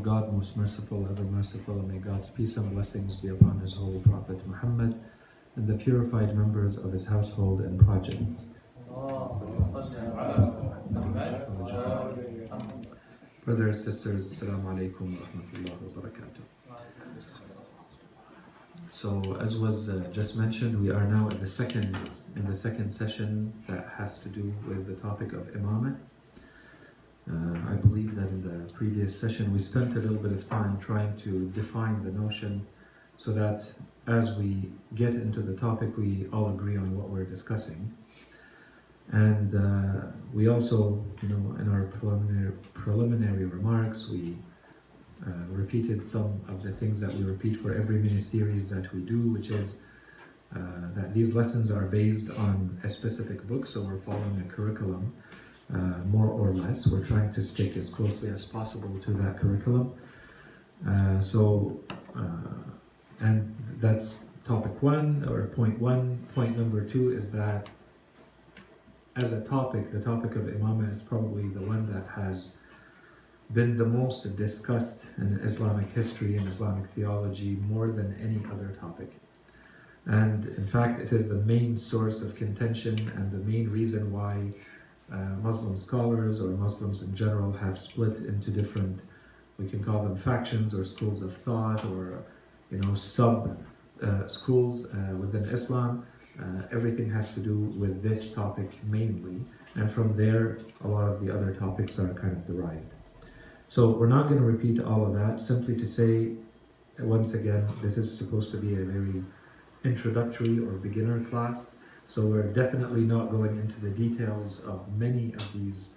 God, most merciful, ever merciful, and may God's peace and blessings be upon His holy Prophet Muhammad and the purified members of his household and progeny. Brothers and sisters, Assalamu alaikum wa rahmatullahi wa barakatuh. So, as was just mentioned, we are now in the second session that has to do with the topic of Imameh. I believe that in the previous session we spent a little bit of time trying to define the notion so that as we get into the topic we all agree on what we're discussing. And we also, in our preliminary remarks, we repeated some of the things that we repeat for every mini-series that we do, which is that these lessons are based on a specific book, so we're following a curriculum. More or less, we're trying to stick as closely as possible to that curriculum. And that's topic one, or point one. Point number two is that as a topic, the topic of Imameh is probably the one that has been the most discussed in Islamic history and Islamic theology more than any other topic. And in fact, it is the main source of contention and the main reason why Muslim scholars or Muslims in general have split into different, we can call them factions or schools of thought or sub schools within Islam. Everything has to do with this topic mainly, and from there a lot of the other topics are kind of derived. So we're not going to repeat all of that, simply to say once again, this is supposed to be a very introductory or beginner class. So we're definitely not going into the details of many of these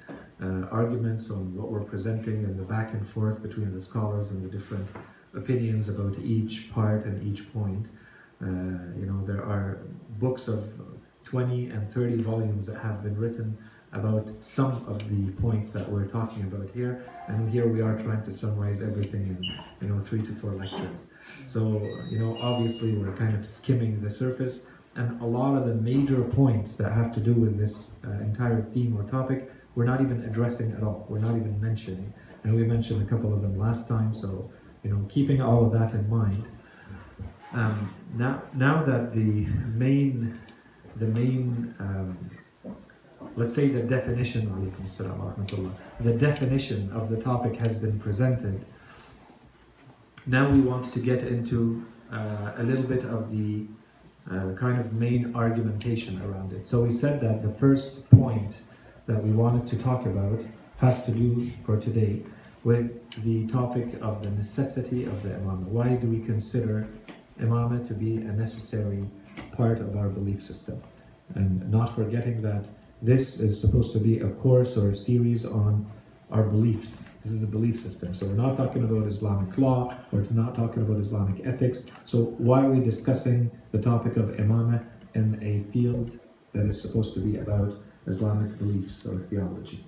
arguments on what we're presenting and the back and forth between the scholars and the different opinions about each part and each point. There are books of 20 and 30 volumes that have been written about some of the points that we're talking about here, and here we are trying to summarize everything in 3 to 4 lectures. So obviously we're kind of skimming the surface. And a lot of the major points that have to do with this entire theme or topic, we're not even addressing at all. We're not even mentioning. And we mentioned a couple of them last time, so keeping all of that in mind. Now that the main, let's say the definition of the topic has been presented. Now we want to get into a little bit of the kind of main argumentation around it. So we said that the first point that we wanted to talk about has to do for today with the topic of the necessity of the Imameh. Why do we consider Imameh to be a necessary part of our belief system? And not forgetting that this is supposed to be a course or a series on our beliefs. This is a belief system. So we're not talking about Islamic law, we're not talking about Islamic ethics. So why are we discussing the topic of Imameh in a field that is supposed to be about Islamic beliefs or theology?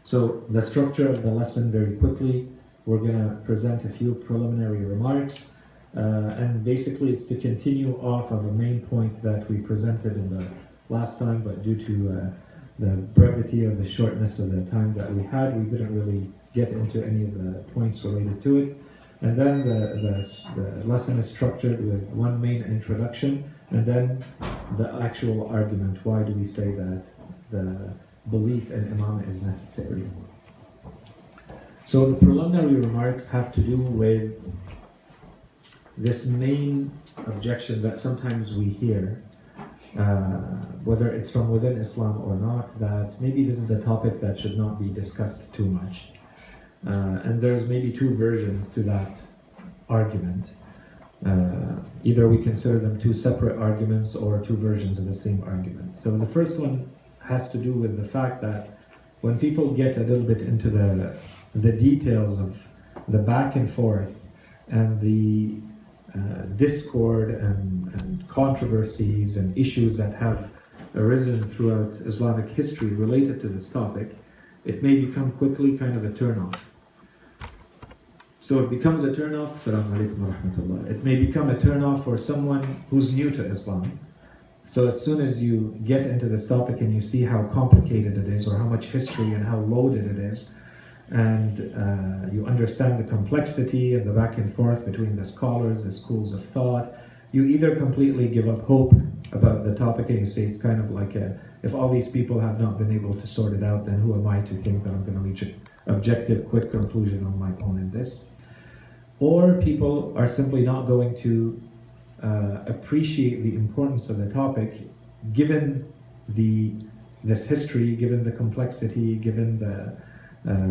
So the structure of the lesson, very quickly, we're going to present a few preliminary remarks, and basically it's to continue off of a main point that we presented in the last time, but due to the brevity or the shortness of the time that we had, we didn't really get into any of the points related to it. And then the lesson is structured with one main introduction, and then the actual argument. Why do we say that the belief in Imameh is necessary? So the preliminary remarks have to do with this main objection that sometimes we hear, whether it's from within Islam or not, that maybe this is a topic that should not be discussed too much. And there's maybe two versions to that argument. Either we consider them two separate arguments or two versions of the same argument. So the first one has to do with the fact that when people get a little bit into the details of the back and forth and the discord and controversies and issues that have arisen throughout Islamic history related to this topic, it may become quickly kind of a turn-off. So it becomes a turn-off. Assalamu alaikum wa rahmatullah. It may become a turn-off for someone who's new to Islam. So as soon as you get into this topic and you see how complicated it is, or how much history and how loaded it is, and you understand the complexity and the back and forth between the scholars, the schools of thought, you either completely give up hope about the topic and you say it's kind of like if all these people have not been able to sort it out, then who am I to think that I'm going to reach an objective, quick conclusion on my own in this? Or people are simply not going to appreciate the importance of the topic given this history, given the complexity, given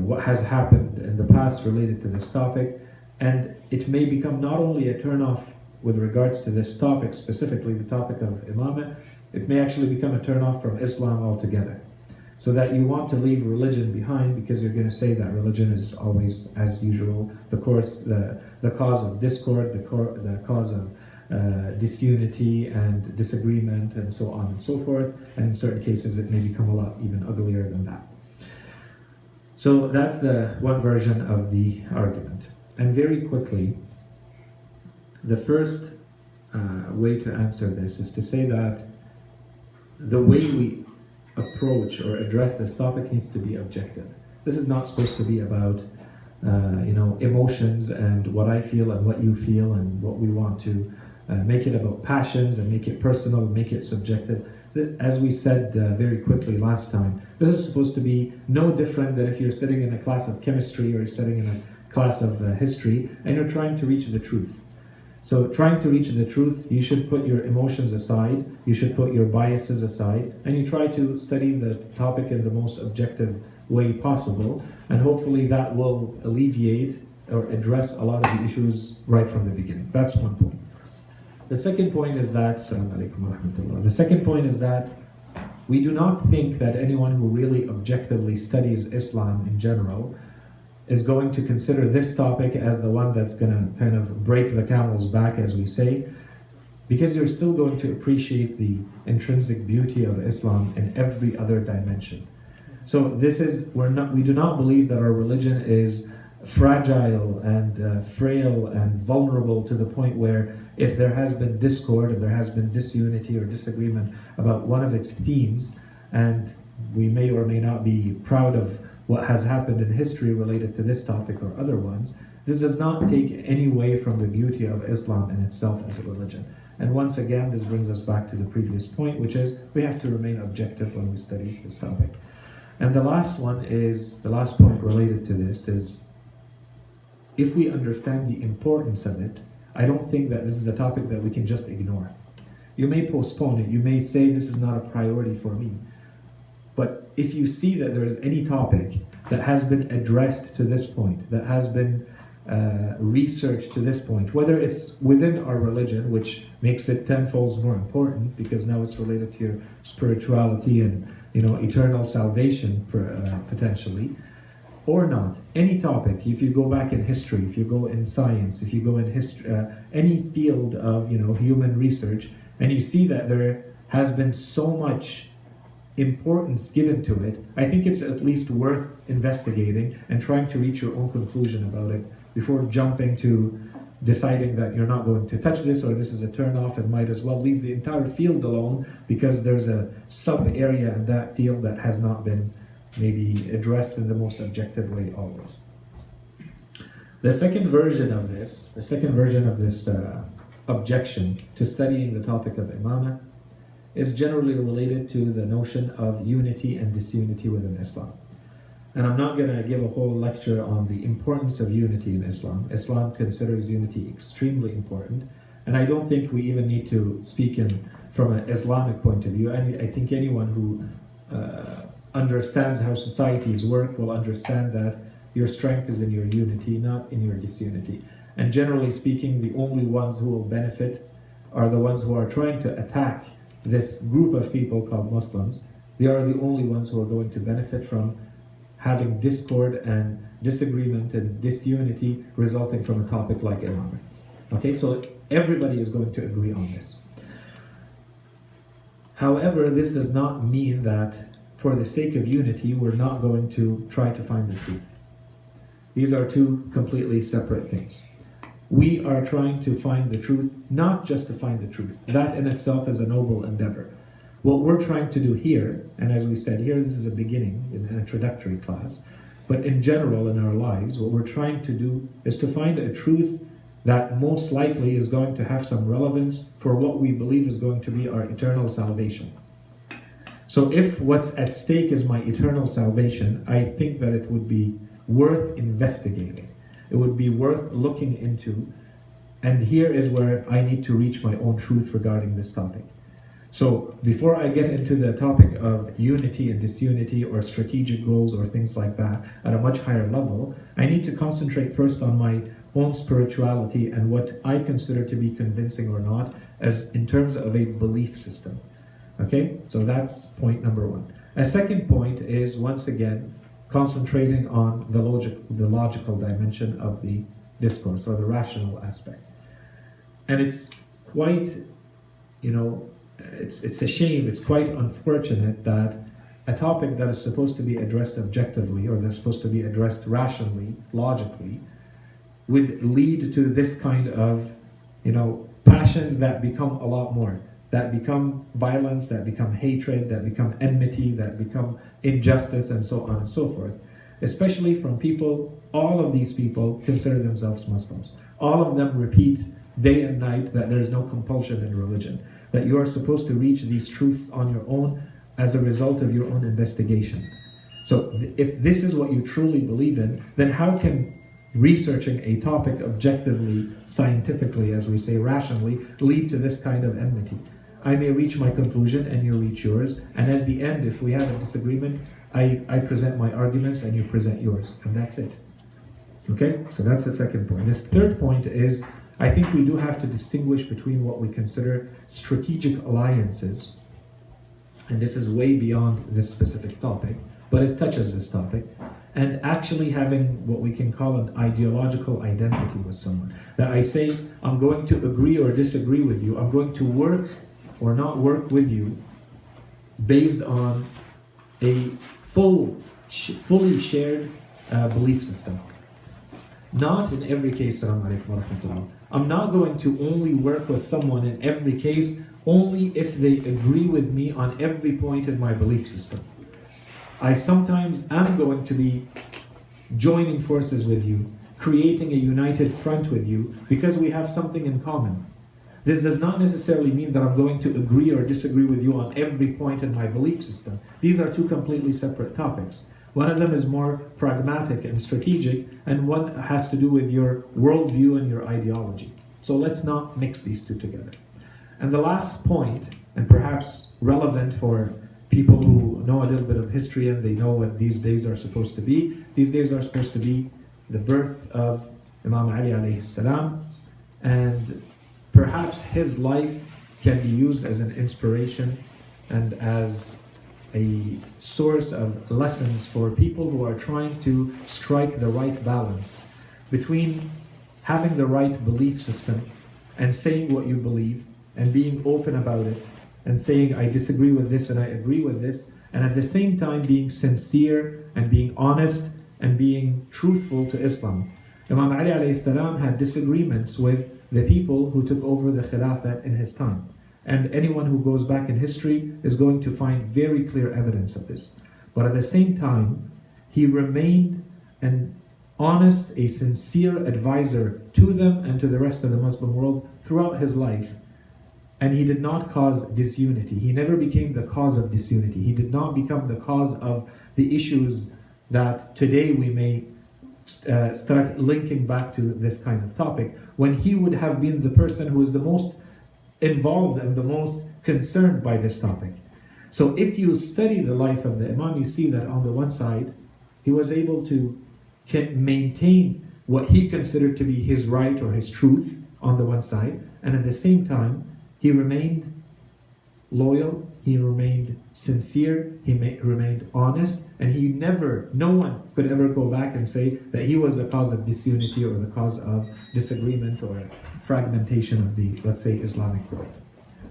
what has happened in the past related to this topic, and it may become not only a turn-off with regards to this topic, specifically the topic of Imameh, it may actually become a turn-off from Islam altogether. So that you want to leave religion behind because you're going to say that religion is always, as usual, the cause of discord, the cause of disunity and disagreement and so on and so forth, and in certain cases it may become a lot even uglier than that. So that's the one version of the argument. And very quickly, the first way to answer this is to say that the way we approach or address this topic needs to be objective. This is not supposed to be about emotions and what I feel and what you feel and what we want to make it about passions and make it personal, make it subjective. As we said very quickly last time, this is supposed to be no different than if you're sitting in a class of chemistry or you're sitting in a class of history and you're trying to reach the truth. So trying to reach the truth, you should put your emotions aside, you should put your biases aside, and you try to study the topic in the most objective way possible, and hopefully that will alleviate or address a lot of the issues right from the beginning. That's one point. The second point is that, Assalamu alaikum wa rahmatullah. The second point is that we do not think that anyone who really objectively studies Islam in general is going to consider this topic as the one that's going to kind of break the camel's back, as we say, because you're still going to appreciate the intrinsic beauty of Islam in every other dimension. So we do not believe that our religion is fragile and frail and vulnerable to the point where if there has been discord, if there has been disunity or disagreement about one of its themes, and we may or may not be proud of what has happened in history related to this topic or other ones, this does not take any way from the beauty of Islam in itself as a religion. And once again, this brings us back to the previous point, which is we have to remain objective when we study this topic. And the last point related to this is, if we understand the importance of it, I don't think that this is a topic that we can just ignore. You may postpone it, you may say this is not a priority for me. But if you see that there is any topic that has been addressed to this point, that has been researched to this point, whether it's within our religion, which makes it tenfold more important because now it's related to your spirituality and eternal salvation potentially, or not, any topic, if you go back in history, if you go in science, if you go in history, any field of human research, and you see that there has been so much importance given to it, I think it's at least worth investigating and trying to reach your own conclusion about it before jumping to deciding that you're not going to touch this or this is a turn off and might as well leave the entire field alone because there's a sub area in that field that has not been maybe addressed in the most objective way always. The second version of this objection to studying the topic of Imameh is generally related to the notion of unity and disunity within Islam. And I'm not going to give a whole lecture on the importance of unity in Islam. Islam considers unity extremely important, and I don't think we even need to speak from an Islamic point of view. I think anyone who understands how societies work will understand that your strength is in your unity, not in your disunity. And generally speaking, the only ones who will benefit are the ones who are trying to attack this group of people called Muslims. They are the only ones who are going to benefit from having discord and disagreement and disunity resulting from a topic like Imameh. Okay, so everybody is going to agree on this. However, this does not mean that for the sake of unity, we're not going to try to find the truth. These are two completely separate things. We are trying to find the truth, not just to find the truth. That in itself is a noble endeavor. What we're trying to do here, and as we said here, this is a beginning, an introductory class, but in general in our lives, what we're trying to do is to find a truth that most likely is going to have some relevance for what we believe is going to be our eternal salvation. So if what's at stake is my eternal salvation, I think that it would be worth investigating. It would be worth looking into. And here is where I need to reach my own truth regarding this topic. So before I get into the topic of unity and disunity or strategic goals or things like that at a much higher level, I need to concentrate first on my own spirituality and what I consider to be convincing or not as in terms of a belief system. Okay, so that's point number one. A second point is, once again, concentrating on the logical dimension of the discourse or the rational aspect. And it's quite, it's a shame, it's quite unfortunate that a topic that is supposed to be addressed objectively or that's supposed to be addressed rationally, logically, would lead to this kind of, passions that become a lot more, that become violence, that become hatred, that become enmity, that become injustice, and so on and so forth. Especially from people, all of these people consider themselves Muslims. All of them repeat day and night that there's no compulsion in religion, that you are supposed to reach these truths on your own as a result of your own investigation. So if this is what you truly believe in, then how can researching a topic objectively, scientifically, as we say, rationally, lead to this kind of enmity? I may reach my conclusion and you reach yours, and at the end, if we have a disagreement, I present my arguments and you present yours, and that's it. Okay, so that's the second point. This third point is, I think we do have to distinguish between what we consider strategic alliances, and this is way beyond this specific topic, but it touches this topic, and actually having what we can call an ideological identity with someone. That I say, I'm going to agree or disagree with you, I'm going to work or not work with you based on a fully shared belief system. Not in every case, I'm not going to only work with someone in every case only if they agree with me on every point in my belief system. I sometimes am going to be joining forces with you, creating a united front with you because we have something in common. This does not necessarily mean that I'm going to agree or disagree with you on every point in my belief system. These are two completely separate topics. One of them is more pragmatic and strategic, and one has to do with your worldview and your ideology. So let's not mix these two together. And the last point, and perhaps relevant for people who know a little bit of history and they know what these days are supposed to be. These days are supposed to be the birth of Imam Ali alayhi salam, and perhaps his life can be used as an inspiration and as a source of lessons for people who are trying to strike the right balance between having the right belief system and saying what you believe and being open about it and saying I disagree with this and I agree with this, and at the same time being sincere and being honest and being truthful to Islam. Imam Ali alayhi salam had disagreements with the people who took over the Khilafah in his time. And anyone who goes back in history is going to find very clear evidence of this. But at the same time, he remained an honest, a sincere advisor to them and to the rest of the Muslim world throughout his life. And he did not cause disunity. He never became the cause of disunity. He did not become the cause of the issues that today we may start linking back to this kind of topic, when he would have been the person who is the most involved and the most concerned by this topic. So if you study the life of the Imam, you see that on the one side, he was able to maintain what he considered to be his right or his truth on the one side, and at the same time, he remained loyal, he remained sincere, he remained honest, and no one could ever go back and say that he was the cause of disunity or the cause of disagreement or fragmentation of the, let's say, Islamic world.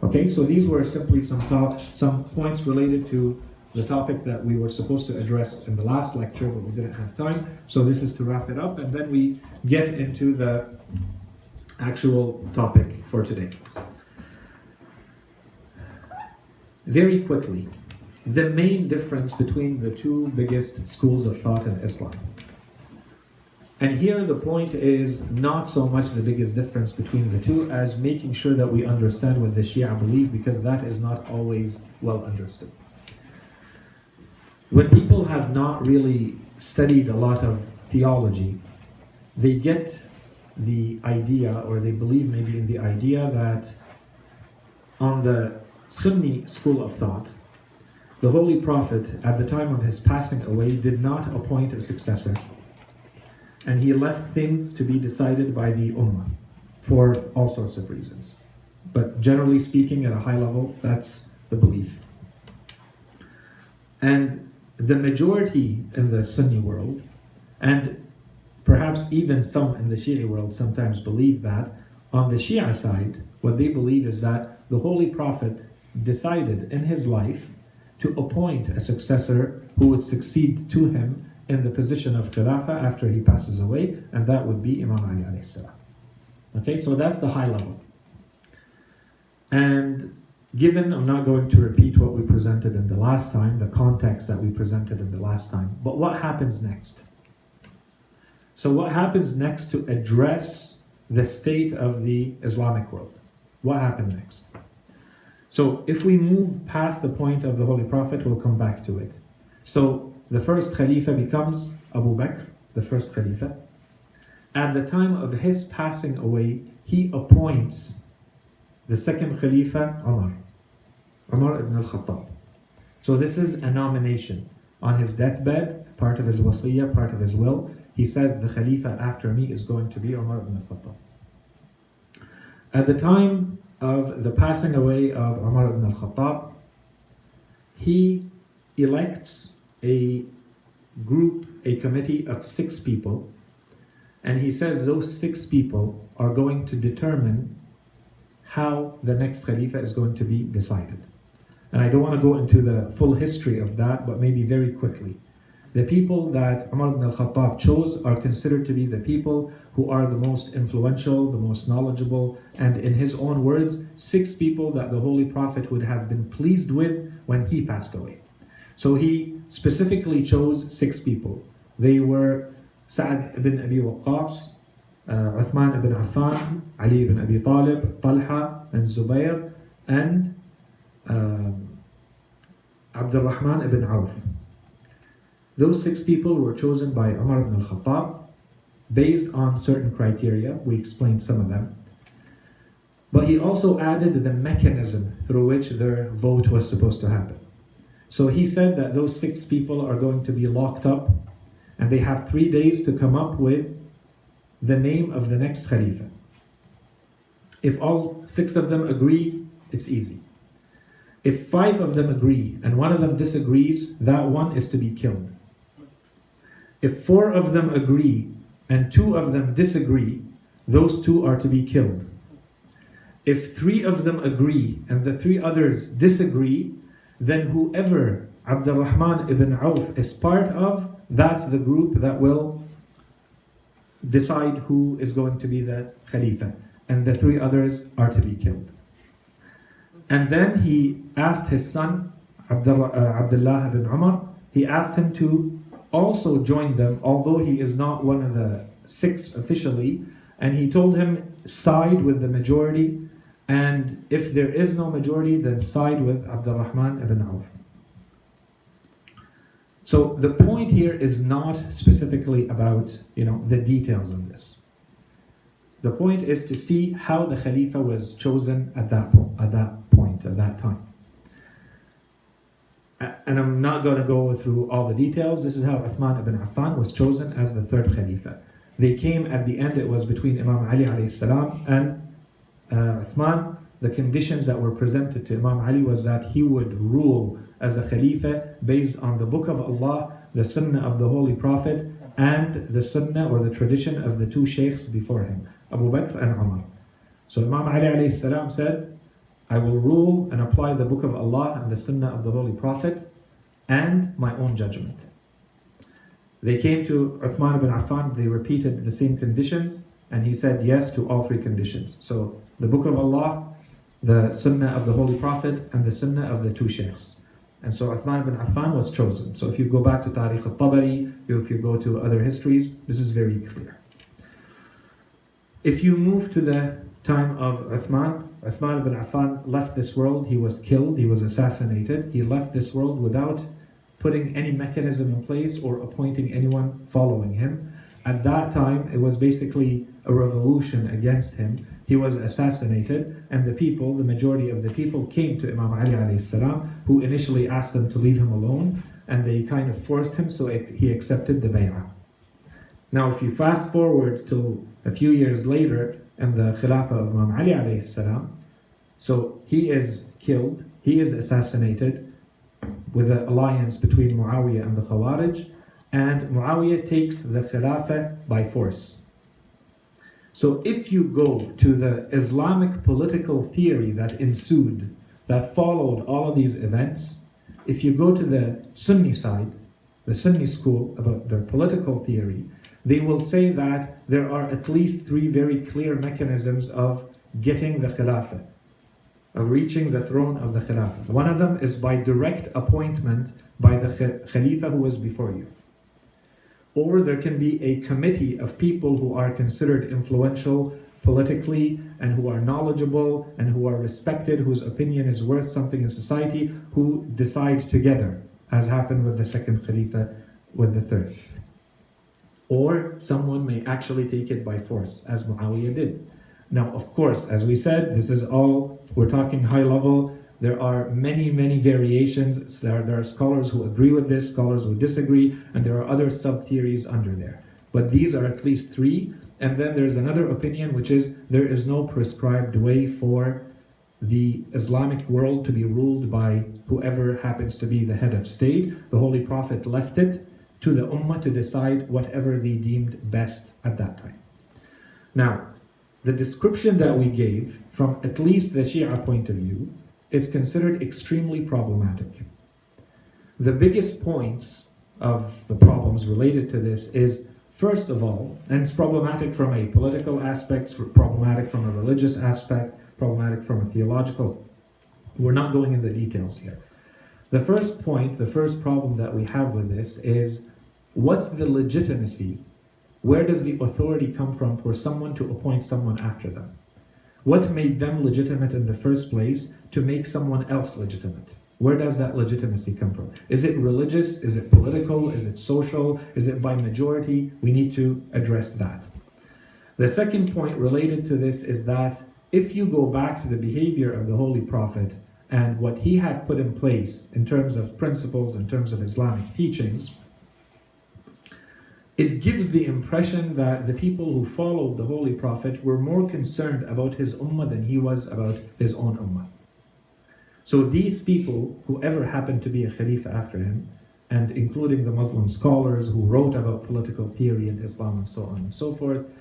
Okay, so these were simply some points related to the topic that we were supposed to address in the last lecture, but we didn't have time. So this is to wrap it up, and then we get into the actual topic for today. Very quickly, the main difference between the two biggest schools of thought in Islam. And here the point is not so much the biggest difference between the two as making sure that we understand what the Shia believe, because that is not always well understood. When people have not really studied a lot of theology, they get the idea, or they believe maybe in the idea, that on the Sunni school of thought, the Holy Prophet at the time of his passing away did not appoint a successor. And he left things to be decided by the Ummah for all sorts of reasons. But generally speaking, at a high level, that's the belief. And the majority in the Sunni world, and perhaps even some in the Shia world, sometimes believe that on the Shia side, what they believe is that the Holy Prophet decided in his life to appoint a successor who would succeed to him in the position of Khilafah after he passes away, and that would be Imam Ali alayhi salam. Okay, so that's the high level. And given, I'm not going to repeat what we presented in the last time, the context that we presented in the last time, but what happens next? So what happens next to address the state of the Islamic world? What happened next? So if we move past the point of the Holy Prophet, we'll come back to it. So the first Khalifa becomes Abu Bakr, the first Khalifa. At the time of his passing away, he appoints the second Khalifa, Umar ibn al-Khattab. So this is a nomination. On his deathbed, part of his wasiyah, part of his will, he says the Khalifa after me is going to be Umar ibn al-Khattab. At the time of the passing away of Umar ibn al-Khattab, he elects a group, a committee of 6 people, and he says those 6 people are going to determine how the next Khalifa is going to be decided. And I don't want to go into the full history of that, but maybe very quickly. The people that Umar ibn al-Khattab chose are considered to be the people who are the most influential, the most knowledgeable, and in his own words, 6 people that the Holy Prophet would have been pleased with when he passed away. So he specifically chose 6 people. They were Sa'd ibn Abi Waqqas, Uthman ibn Affan, Ali ibn Abi Talib, Talha and Zubayr, and Abdul Rahman ibn Auf. Those 6 people were chosen by Umar ibn al-Khattab based on certain criteria. We explained some of them. But he also added the mechanism through which their vote was supposed to happen. So he said that those 6 people are going to be locked up, and they have 3 days to come up with the name of the next Khalifa. If all 6 of them agree, it's easy. If 5 of them agree and 1 of them disagrees, that one is to be killed. If 4 of them agree and 2 of them disagree, those 2 are to be killed. If 3 of them agree and the 3 others disagree, then whoever Abdul Rahman ibn Auf is part of, that's the group that will decide who is going to be the Khalifa. And the 3 others are to be killed. And then he asked his son, Abdullah ibn Umar, he asked him to also join them, although he is not one of the 6 officially, and he told him, side with the majority, and if there is no majority, then side with Abdul Rahman ibn Auf. So the point here is not specifically about, the details of this. The point is to see how the Khalifa was chosen at that time. And I'm not going to go through all the details. This is how Uthman ibn Affan was chosen as the 3rd Khalifa. They came at the end, it was between Imam Ali alayhi salam and Uthman. The conditions that were presented to Imam Ali was that he would rule as a Khalifa based on the Book of Allah, the Sunnah of the Holy Prophet, and the Sunnah or the tradition of the 2 Sheikhs before him, Abu Bakr and Umar. So Imam Ali alayhi salam said, I will rule and apply the Book of Allah and the Sunnah of the Holy Prophet and my own judgment. They came to Uthman ibn Affan, they repeated the same conditions, and he said yes to all 3 conditions. So the Book of Allah, the Sunnah of the Holy Prophet, and the Sunnah of the 2 Sheikhs. And so Uthman ibn Affan was chosen. So if you go back to Tariq al-Tabari, if you go to other histories, this is very clear. If you move to the time of Uthman ibn Affan left this world, he was killed, he was assassinated, he left this world without putting any mechanism in place or appointing anyone following him. At that time, it was basically a revolution against him. He was assassinated, and the people, the majority of the people, came to Imam Ali alayhi salam, who initially asked them to leave him alone, and they kind of forced him, so he accepted the bay'ah. Now, if you fast forward till a few years later, in the Khilafah of Imam Ali alayhi salam, so he is killed, he is assassinated with an alliance between Muawiyah and the Khawarij, and Muawiyah takes the Khilafah by force. So if you go to the Islamic political theory that ensued, that followed all of these events, if you go to the Sunni side, the Sunni school about their political theory, they will say that there are at least three very clear mechanisms of getting the Khilafah, of reaching the throne of the Khilafah. One of them is by direct appointment by the Khalifa who is before you. Or there can be a committee of people who are considered influential politically and who are knowledgeable and who are respected, whose opinion is worth something in society, who decide together, as happened with the second Khalifa, with the third. Or someone may actually take it by force, as Muawiyah did. Now, of course, as we said, this is all, we're talking high level. There are many, many variations. There are scholars who agree with this, scholars who disagree, and there are other sub-theories under there. But these are at least three. And then there's another opinion, which is there is no prescribed way for the Islamic world to be ruled by whoever happens to be the head of state. The Holy Prophet left it to the Ummah to decide whatever they deemed best at that time. Now, the description that we gave, from at least the Shia point of view, is considered extremely problematic. The biggest points of the problems related to this is, first of all, and it's problematic from a political aspect, problematic from a religious aspect, problematic from a theological. We're not going into the details here. The first point, the first problem that we have with this is, what's the legitimacy? Where does the authority come from for someone to appoint someone after them? What made them legitimate in the first place to make someone else legitimate? Where does that legitimacy come from? Is it religious? Is it political? Is it social? Is it by majority? We need to address that. The second point related to this is that if you go back to the behavior of the Holy Prophet and what he had put in place in terms of principles, in terms of Islamic teachings, it gives the impression that the people who followed the Holy Prophet were more concerned about his ummah than he was about his own ummah. So these people, whoever happened to be a Khalifa after him, and including the Muslim scholars who wrote about political theory in Islam and so on and so forth,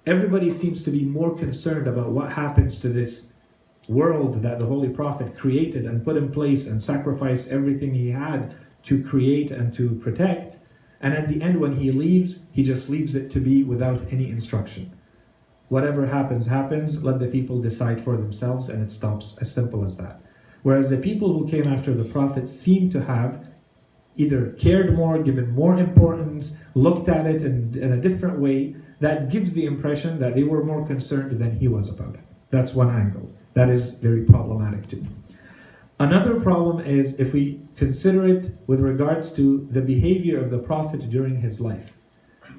everybody seems to be more concerned about what happens to this world that the Holy Prophet created and put in place and sacrificed everything he had to create and to protect. And at the end, when he leaves, he just leaves it to be without any instruction. Whatever happens, happens. Let the people decide for themselves, and it stops, as simple as that. Whereas the people who came after the Prophet seem to have either cared more, given more importance, looked at it in a different way, that gives the impression that they were more concerned than he was about it. That's one angle. That is very problematic too. Another problem is if we consider it with regards to the behavior of the Prophet during his life.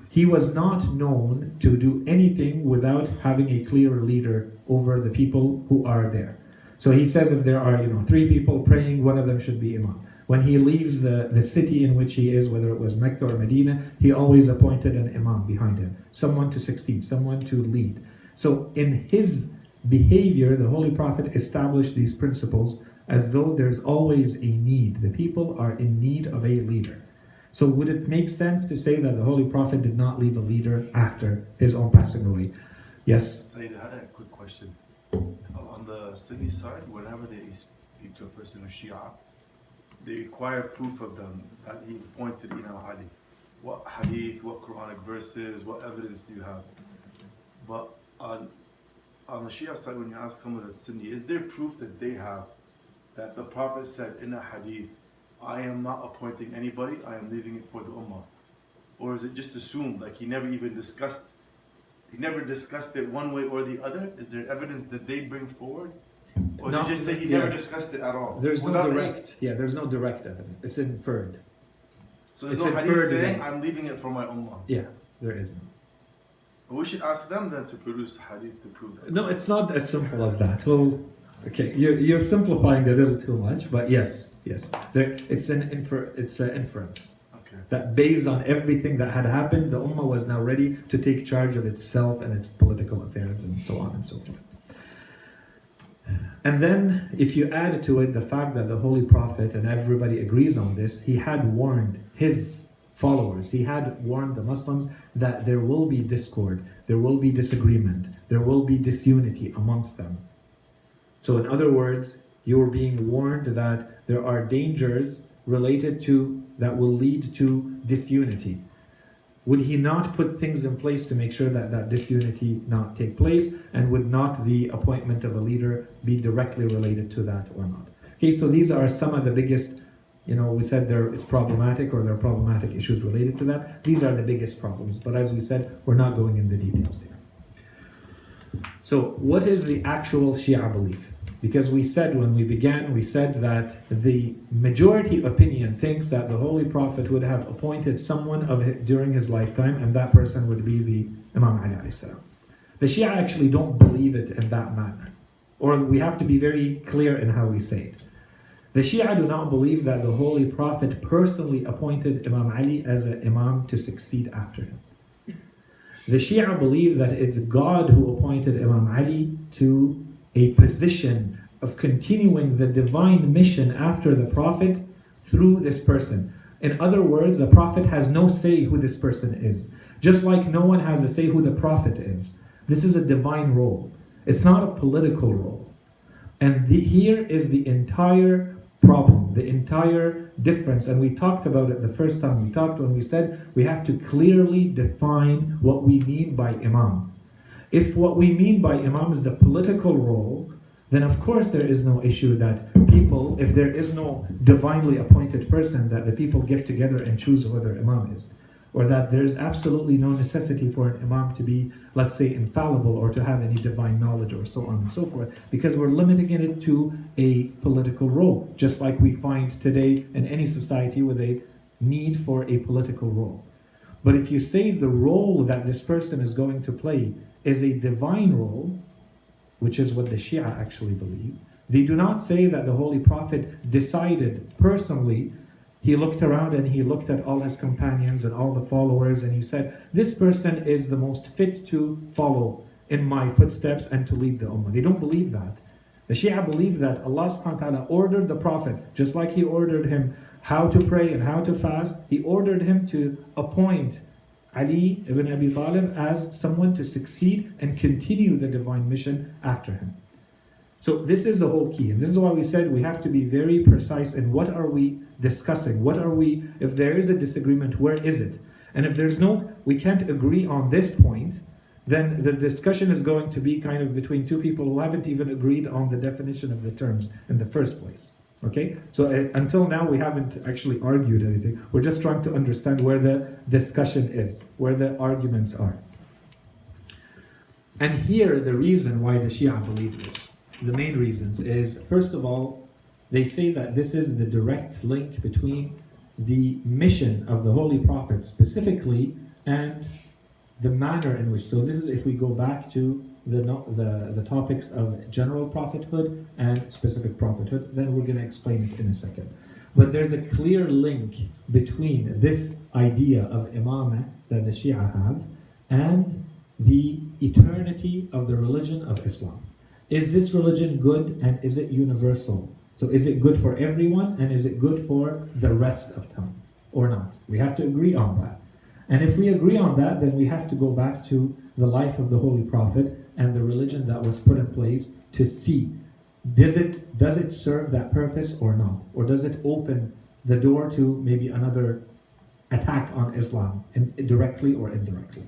He was not known to do anything without having a clear leader over the people who are there. So he says if there are three people praying, one of them should be Imam. When he leaves the city in which he is, whether it was Mecca or Medina, he always appointed an Imam behind him, someone to succeed, someone to lead. So in his behavior, the Holy Prophet established these principles as though there's always a need. The people are in need of a leader. So would it make sense to say that the Holy Prophet did not leave a leader after his own passing away? Yes? Sayyid, I had a quick question. On the Sunni side, whenever they speak to a person who's Shia, they require proof of them that he appointed Imam Ali. What hadith, what Quranic verses, what evidence do you have? But on the Shia side, when you ask someone that's Sunni, is there proof that they have that the Prophet said in a hadith, I am not appointing anybody, I am leaving it for the ummah? Or is it just assumed, like he never discussed it one way or the other? Is there evidence that they bring forward? Or No, they just say he yeah. never discussed it at all? There's no Without direct, there's no direct evidence. It's inferred. So there's It's no hadith inferred saying, that- I'm leaving it for my ummah. Yeah, there is no. We should ask them then to produce hadith to prove that. No, it's not as simple as that. Well, okay, you're simplifying it a little too much, but yes. It's an inference. Okay. That based on everything that had happened, the Ummah was now ready to take charge of itself and its political affairs and so on and so forth. And then, if you add to it the fact that the Holy Prophet, and everybody agrees on this, he had warned his followers, he had warned the Muslims that there will be discord, there will be disagreement, there will be disunity amongst them. So in other words, you are being warned that there are dangers related to that will lead to disunity. Would he not put things in place to make sure that that disunity not take place? And would not the appointment of a leader be directly related to that or not? Okay, so these are some of the biggest, we said it's problematic or there are problematic issues related to that. These are the biggest problems. But as we said, we're not going in the details here. So what is the actual Shia belief? Because we said when we began, we said that the majority opinion thinks that the Holy Prophet would have appointed someone during his lifetime, and that person would be the Imam Ali alayhi salam. The Shia actually don't believe it in that manner. Or we have to be very clear in how we say it. The Shia do not believe that the Holy Prophet personally appointed Imam Ali as an Imam to succeed after him. The Shia believe that it's God who appointed Imam Ali to a position of continuing the divine mission after the Prophet through this person. In other words, the Prophet has no say who this person is. Just like no one has a say who the Prophet is. This is a divine role. It's not a political role. And here is the entire problem, the entire difference. And we talked about it the first time we talked when we said we have to clearly define what we mean by Imam. If what we mean by Imam is the political role, then of course there is no issue that people, if there is no divinely appointed person, that the people get together and choose who their Imam is. Or that there is absolutely no necessity for an Imam to be, let's say, infallible or to have any divine knowledge or so on and so forth, because we're limiting it to a political role, just like we find today in any society with a need for a political role. But if you say the role that this person is going to play is a divine role, which is what the Shia actually believe, they do not say that the Holy Prophet decided personally. He looked around and he looked at all his companions and all the followers and he said, this person is the most fit to follow in my footsteps and to lead the Ummah. They don't believe that. The Shia believe that Allah subhanahu wa ta'ala ordered the Prophet, just like He ordered him how to pray and how to fast, He ordered him to appoint Ali ibn Abi Talib as someone to succeed and continue the divine mission after him. So this is the whole key, and this is why we said we have to be very precise in what are we discussing, if there is a disagreement, where is it? And if we can't agree on this point, then the discussion is going to be kind of between two people who haven't even agreed on the definition of the terms in the first place. Okay, so until now we haven't actually argued anything. We're just trying to understand where the discussion is, where the arguments are. And here the reason why the Shia believe this, the main reasons is, first of all, they say that this is the direct link between the mission of the Holy Prophet specifically and the manner in which, so this is if we go back to the topics of general prophethood and specific prophethood, then we're going to explain it in a second. But there's a clear link between this idea of Imameh that the Shia have and the eternity of the religion of Islam. Is this religion good and is it universal? So is it good for everyone and is it good for the rest of time or not? We have to agree on that. And if we agree on that, then we have to go back to the life of the Holy Prophet and the religion that was put in place to see, does it serve that purpose or not? Or does it open the door to maybe another attack on Islam, directly or indirectly?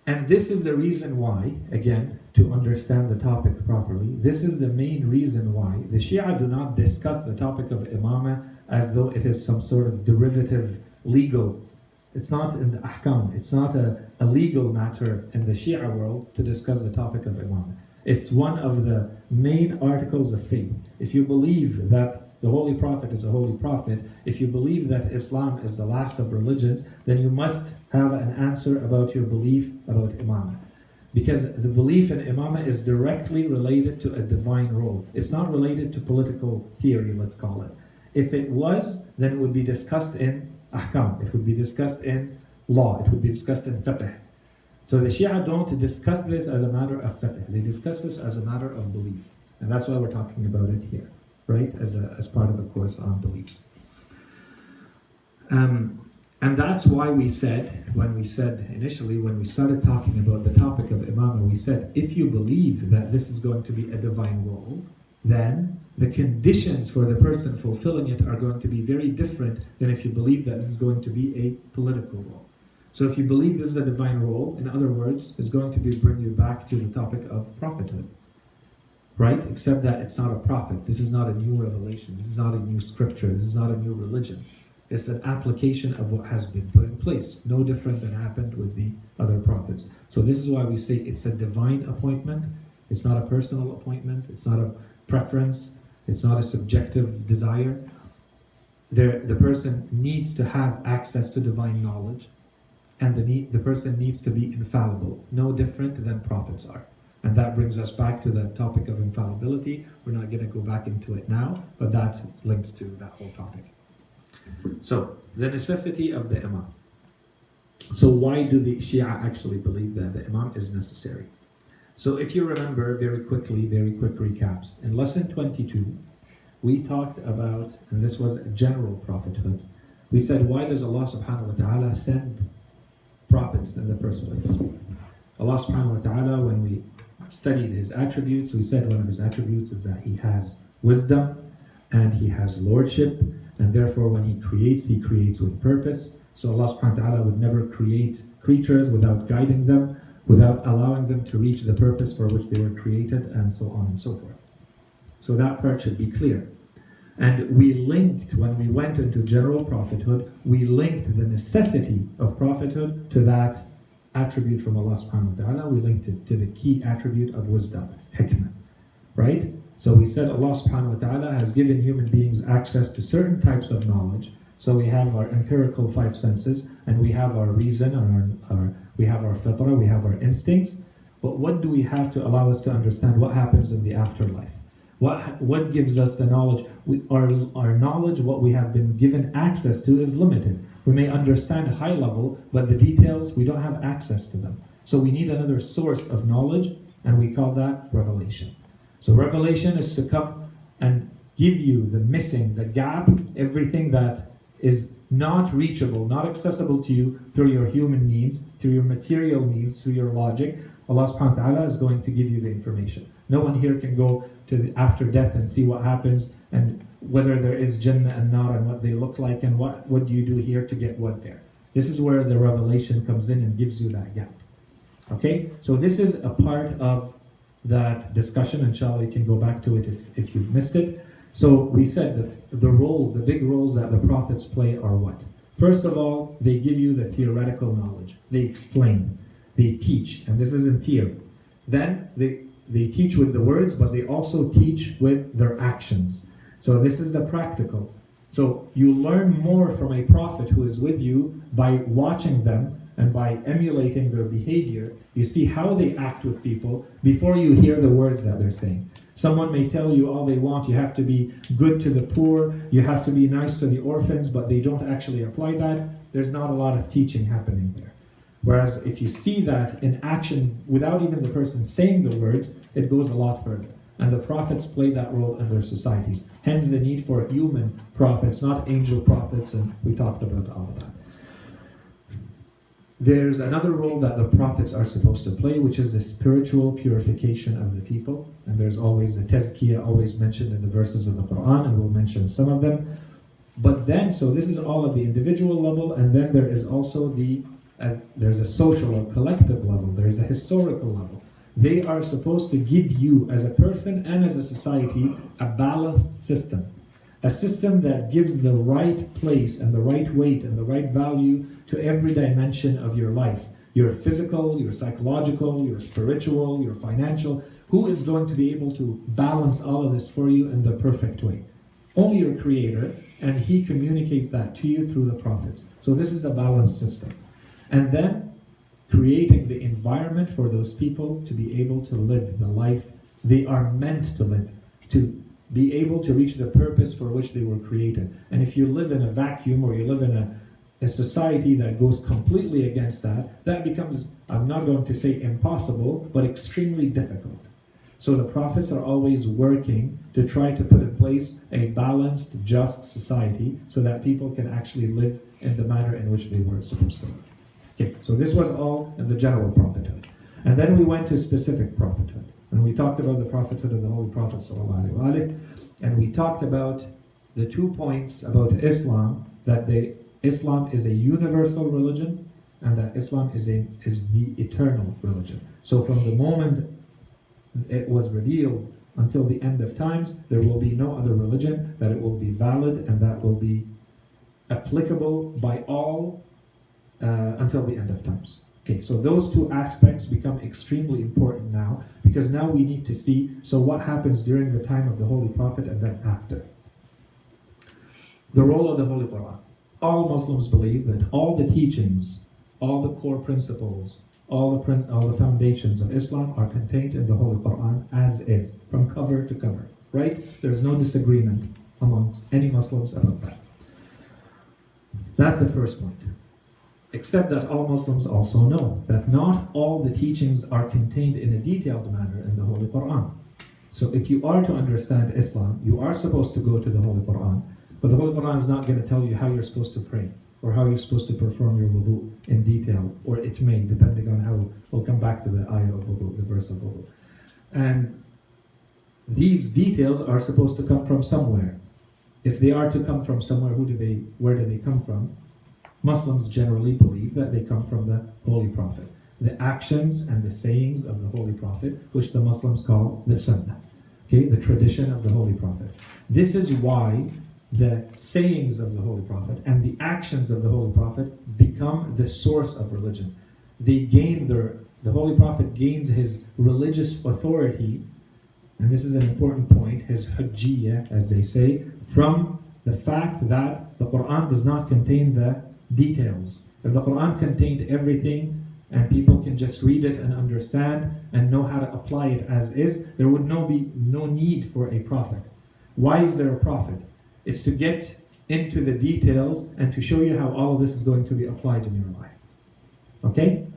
And this is the reason why, again, to understand the topic properly, this is the main reason why the Shia do not discuss the topic of Imamah as though it is some sort of derivative legal. It's not in the ahkam, it's not a legal matter in the Shia world to discuss the topic of Imamah. It's one of the main articles of faith. If you believe that the Holy Prophet is a Holy Prophet, if you believe that Islam is the last of religions, then you must have an answer about your belief about Imamah. Because the belief in Imamah is directly related to a divine role. It's not related to political theory, let's call it. If it was, then it would be discussed in ahkam, it would be discussed in law, it would be discussed in fiqh. So the Shia don't discuss this as a matter of fiqh, they discuss this as a matter of belief. And that's why we're talking about it here, right? As part of the course on beliefs. And that's why we said, initially, when we started talking about the topic of Imamah, we said, if you believe that this is going to be a divine role, then the conditions for the person fulfilling it are going to be very different than if you believe that this is going to be a political role. So if you believe this is a divine role, in other words, it's going to bring you back to the topic of prophethood. Right? Except that it's not a prophet. This is not a new revelation. This is not a new scripture. This is not a new religion. It's an application of what has been put in place. No different than happened with the other prophets. So this is why we say it's a divine appointment. It's not a personal appointment. It's not a preference. It's not a subjective desire. The person needs to have access to divine knowledge, and the person needs to be infallible. No different than prophets are. And that brings us back to the topic of infallibility. We're not going to go back into it now, but that links to that whole topic. So, the necessity of the Imam. So why do the Shia actually believe that the Imam is necessary? So if you remember, very quick recaps. In lesson 22, we talked about, and this was general prophethood, we said, why does Allah subhanahu wa ta'ala send prophets in the first place? Allah subhanahu wa ta'ala, when we studied His attributes, we said one of His attributes is that He has wisdom and He has lordship, and therefore when He creates with purpose. So Allah subhanahu wa ta'ala would never create creatures without guiding them, without allowing them to reach the purpose for which they were created, and so on and so forth. So that part should be clear. And we linked, when we went into general prophethood, we linked the necessity of prophethood to that attribute from Allah subhanahu wa ta'ala. We linked it to the key attribute of wisdom, hikmah, right? So we said Allah subhanahu wa ta'ala has given human beings access to certain types of knowledge. So we have our empirical five senses, and we have our reason, we have our fitrah, we have our instincts. But what do we have to allow us to understand what happens in the afterlife? What gives us the knowledge? Our knowledge, what we have been given access to, is limited. We may understand high level, but the details, we don't have access to them. So we need another source of knowledge, and we call that revelation. So revelation is to come and give you the missing, the gap, everything that is not reachable, not accessible to you through your human means, through your material means, through your logic. Allah subhanahu wa ta'ala is going to give you the information. No one here can go to after death and see what happens and whether there is Jannah and Nar and what they look like and what do you do here to get what there. This is where the revelation comes in and gives you that gap. Okay? So this is a part of that discussion. Inshallah, you can go back to it if you've missed it. So we said the roles, the big roles that the prophets play are what? First of all, they give you the theoretical knowledge. They explain. They teach. And this is in theory. Then they teach with the words, but they also teach with their actions. So this is the practical. So you learn more from a prophet who is with you by watching them and by emulating their behavior. You see how they act with people before you hear the words that they're saying. Someone may tell you all they want, you have to be good to the poor, you have to be nice to the orphans, but they don't actually apply that. There's not a lot of teaching happening there. Whereas if you see that in action without even the person saying the words, it goes a lot further. And the prophets play that role in their societies. Hence the need for human prophets, not angel prophets, and we talked about all of that. There's another role that the prophets are supposed to play, which is the spiritual purification of the people. And there's always the tazkiyah, always mentioned in the verses of the Quran, and we'll mention some of them. But then, so this is all at the individual level, and then there is also the there's a social or collective level, there's a historical level. They are supposed to give you, as a person and as a society, a balanced system. A system that gives the right place and the right weight and the right value to every dimension of your life. Your physical, your psychological, your spiritual, your financial. Who is going to be able to balance all of this for you in the perfect way? Only your Creator, and He communicates that to you through the prophets. So this is a balanced system. And then creating the environment for those people to be able to live the life they are meant to live, to be able to reach the purpose for which they were created. And if you live in a vacuum, or you live in a society that goes completely against that, that becomes, I'm not going to say impossible, but extremely difficult. So the prophets are always working to try to put in place a balanced, just society so that people can actually live in the manner in which they were supposed to live. Okay, so this was all in the general prophethood. And then we went to specific prophethood. And we talked about the prophethood of the Holy Prophet ﷺ, and we talked about the 2 points about Islam, that Islam is a universal religion, and that Islam is the eternal religion. So from the moment it was revealed until the end of times, there will be no other religion, that it will be valid and that will be applicable by all until the end of times. Okay, so those 2 aspects become extremely important now, because now we need to see, so what happens during the time of the Holy Prophet and then after. The role of the Holy Quran. All Muslims believe that all the teachings, all the core principles, all the foundations of Islam are contained in the Holy Quran as is, from cover to cover, right? There's no disagreement amongst any Muslims about that. That's the first point. Except that all Muslims also know that not all the teachings are contained in a detailed manner in the Holy Quran. So if you are to understand Islam, you are supposed to go to the Holy Quran, but the Holy Quran is not going to tell you how you're supposed to pray, or how you're supposed to perform your wudu in detail, or it may, depending on how, we'll come back to the ayah of wudu, the verse of wudu. And these details are supposed to come from somewhere. If they are to come from somewhere, where do they come from? Muslims generally believe that they come from the Holy Prophet. The actions and the sayings of the Holy Prophet, which the Muslims call the Sunnah. Okay, the tradition of the Holy Prophet. This is why the sayings of the Holy Prophet and the actions of the Holy Prophet become the source of religion. The Holy Prophet gains his religious authority, and this is an important point, his hujjiyah, as they say, from the fact that the Quran does not contain the details. If the Quran contained everything and people can just read it and understand and know how to apply it as is, there would be no need for a prophet. Why is there a prophet? It's to get into the details and to show you how all of this is going to be applied in your life. Okay?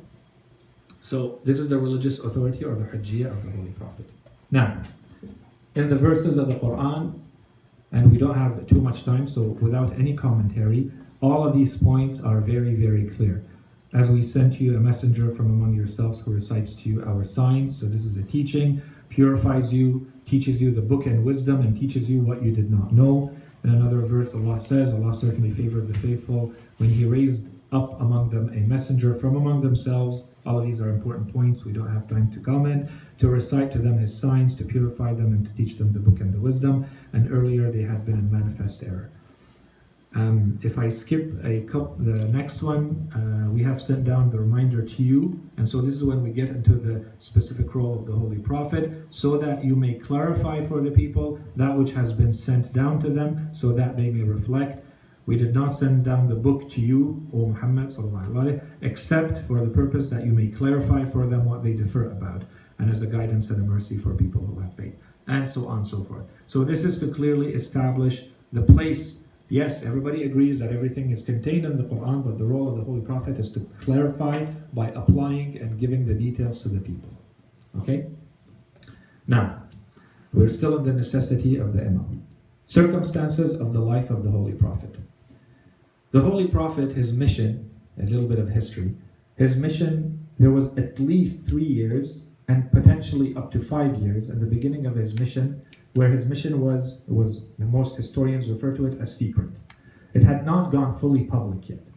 So this is the religious authority, or the hujjiyah of the Holy Prophet. Now, in the verses of the Quran, and we don't have too much time, so without any commentary, all of these points are very, very clear. As we sent you a messenger from among yourselves who recites to you our signs, so this is a teaching, purifies you, teaches you the book and wisdom, and teaches you what you did not know. In another verse, Allah says, Allah certainly favored the faithful when He raised up among them a messenger from among themselves. All of these are important points, we don't have time to comment. To recite to them His signs, to purify them, and to teach them the book and the wisdom. And earlier they had been in manifest error. If I skip the next one, we have sent down the reminder to you, and so this is when we get into the specific role of the Holy Prophet, so that you may clarify for the people that which has been sent down to them, so that they may reflect. We did not send down the book to you, O Muhammad sallallahu alaihi wasallam, except for the purpose that you may clarify for them what they differ about, and as a guidance and a mercy for people who have faith, and so on and so forth. So this is to clearly establish the place. Yes, everybody agrees that everything is contained in the Quran, but the role of the Holy Prophet is to clarify by applying and giving the details to the people. Okay? Now, we're still in the necessity of the Imam. Circumstances of the life of the Holy Prophet. The Holy Prophet, his mission, a little bit of history, his mission, there was at least 3 years and potentially up to 5 years at the beginning of his mission, where his mission was most historians refer to it as secret. It had not gone fully public yet.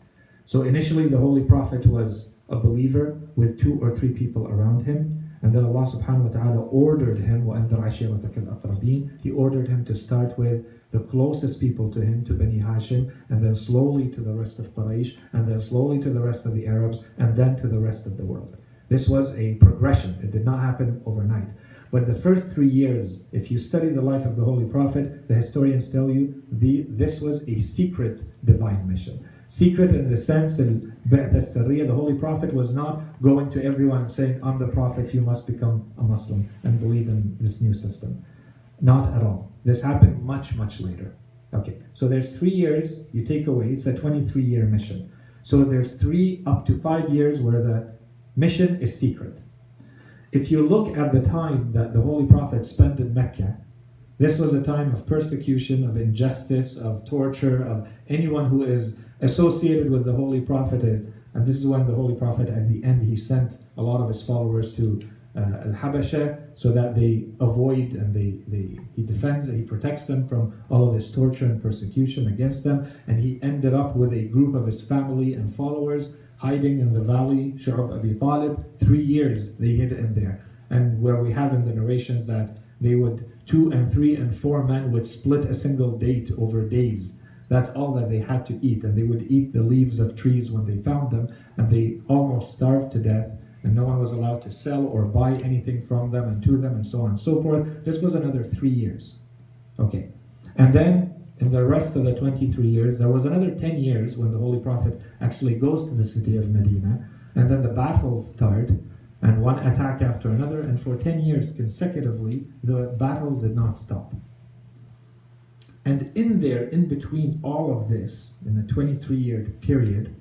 So initially the Holy Prophet was a believer with 2 or 3 people around him. And then Allah subhanahu wa ta'ala ordered him, وَأَنذِرْ عَشِيرَتَكَ الْأَقْرَبِينَ. He ordered him to start with the closest people to him, to Bani Hashim, and then slowly to the rest of Quraysh, and then slowly to the rest of the Arabs, and then to the rest of the world. This was a progression. It did not happen overnight. But the first 3 years, if you study the life of the Holy Prophet, the historians tell you this was a secret divine mission. Secret in the sense the Holy Prophet was not going to everyone and saying, I'm the Prophet, you must become a Muslim and believe in this new system. Not at all. This happened much, much later. Okay, so there's 3 years you take away, it's a 23-year mission. So there's 3 up to 5 years where the mission is secret. If you look at the time that the Holy Prophet spent in Mecca, this was a time of persecution, of injustice, of torture, of anyone who is associated with the Holy Prophet. And this is when the Holy Prophet, at the end, he sent a lot of his followers to Al-Habasha so that they avoid and he defends, he protects them from all of this torture and persecution against them. And he ended up with a group of his family and followers hiding in the valley, Shu'ab Abi Talib. 3 years they hid in there. And where we have in the narrations that they would, 2 and 3 and 4 men would split a single date over days. That's all that they had to eat. And they would eat the leaves of trees when they found them. And they almost starved to death. And no one was allowed to sell or buy anything from them and to them and so on and so forth. This was another 3 years. Okay. And then in the rest of the 23 years, there was another 10 years when the Holy Prophet actually goes to the city of Medina. And then the battles start, and one attack after another. And for 10 years consecutively, the battles did not stop. And in there, in between all of this, in a 23-year period,